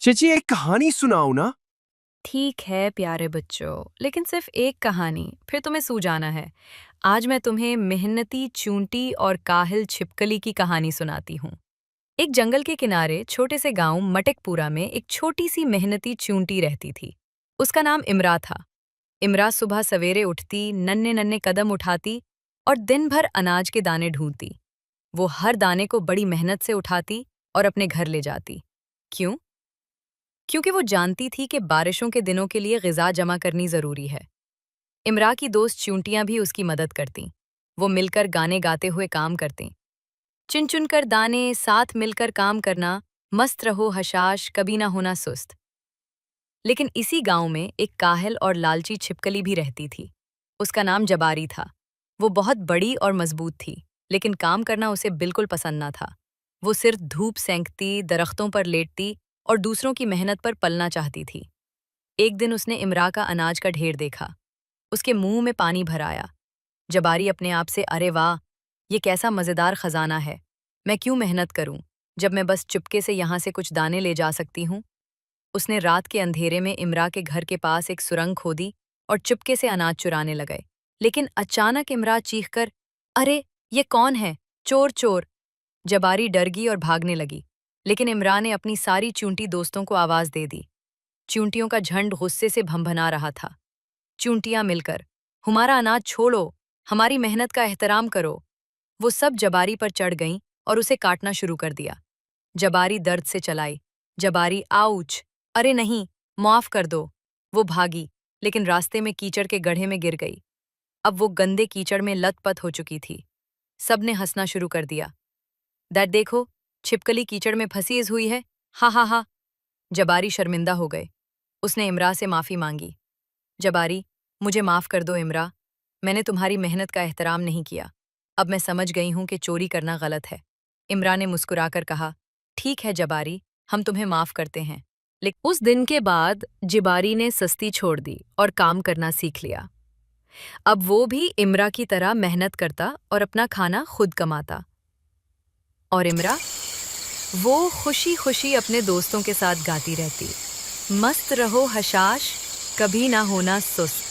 चची एक कहानी सुनाओ ना। ठीक है प्यारे बच्चों, लेकिन सिर्फ एक कहानी, फिर तुम्हें सू जाना है। आज मैं तुम्हें मेहनती चूंटी और काहिल छिपकली की कहानी सुनाती हूँ। एक जंगल के किनारे छोटे से गांव मटकपुरा में एक छोटी सी मेहनती चूंटी रहती थी। उसका नाम इमरा था। इमरा सुबह सवेरे उठती, नन्हे नन्हे कदम उठाती और दिन भर अनाज के दाने ढूंढती। वो हर दाने को बड़ी मेहनत से उठाती और अपने घर ले जाती। क्यों? क्योंकि वो जानती थी कि बारिशों के दिनों के लिए ग़िज़ा जमा करनी ज़रूरी है। इमरा की दोस्त चूंटियां भी उसकी मदद करतीं। वो मिलकर गाने गाते हुए काम करतीं। चुन चुन कर दाने, साथ मिलकर काम करना, मस्त रहो हशाश, कभी ना होना सुस्त। लेकिन इसी गांव में एक काहिल और लालची छिपकली भी रहती थी। उसका नाम जबारी था। वो बहुत बड़ी और मजबूत थी, लेकिन काम करना उसे बिल्कुल पसंद ना था। वो सिर्फ धूप सेंकती, दरख्तों पर लेटती और दूसरों की मेहनत पर पलना चाहती थी। एक दिन उसने इमरा का अनाज का ढेर देखा। उसके मुंह में पानी भर आया। जबारी अपने आप से, अरे वाह, ये कैसा मज़ेदार खजाना है। मैं क्यों मेहनत करूं जब मैं बस चुपके से यहाँ से कुछ दाने ले जा सकती हूँ। उसने रात के अंधेरे में इमरा के घर के पास एक सुरंग खोदी और चुपके से अनाज चुराने लगे। लेकिन अचानक इमरा चीखकर, अरे ये कौन है, चोर चोर। जबारी डर गई और भागने लगी। लेकिन इमरा ने अपनी सारी चूंटी दोस्तों को आवाज दे दी। चूंटियों का झंड गुस्से से भंभना रहा था। चूंटियां मिलकर, हमारा अनाज छोड़ो, हमारी मेहनत का एहतराम करो। वो सब जबारी पर चढ़ गईं और उसे काटना शुरू कर दिया। जबारी दर्द से चलाई। जबारी, आउच, अरे नहीं, माफ कर दो। वो भागी, लेकिन रास्ते में कीचड़ के गड्ढे में गिर गई। अब वो गंदे कीचड़ में लथपथ हो चुकी थी। सबने हंसना शुरू कर दिया। दैट देखो, छिपकली कीचड़ में फंसी हुई है, हा हा हा। जबारी शर्मिंदा हो गए। उसने इमरा से माफी मांगी। जबारी, मुझे माफ कर दो इमरा, मैंने तुम्हारी मेहनत का एहतराम नहीं किया। अब मैं समझ गई हूं कि चोरी करना गलत है। इमरा ने मुस्कुराकर कहा, ठीक है जबारी, हम तुम्हें माफ करते हैं। लेकिन उस दिन के बाद जबारी ने सस्ती छोड़ दी और काम करना सीख लिया। अब वो भी इमरा की तरह मेहनत करता और अपना खाना खुद कमाता। और इमरा, वो खुशी खुशी अपने दोस्तों के साथ गाती रहती, मस्त रहो हशाश, कभी ना होना सुस्त।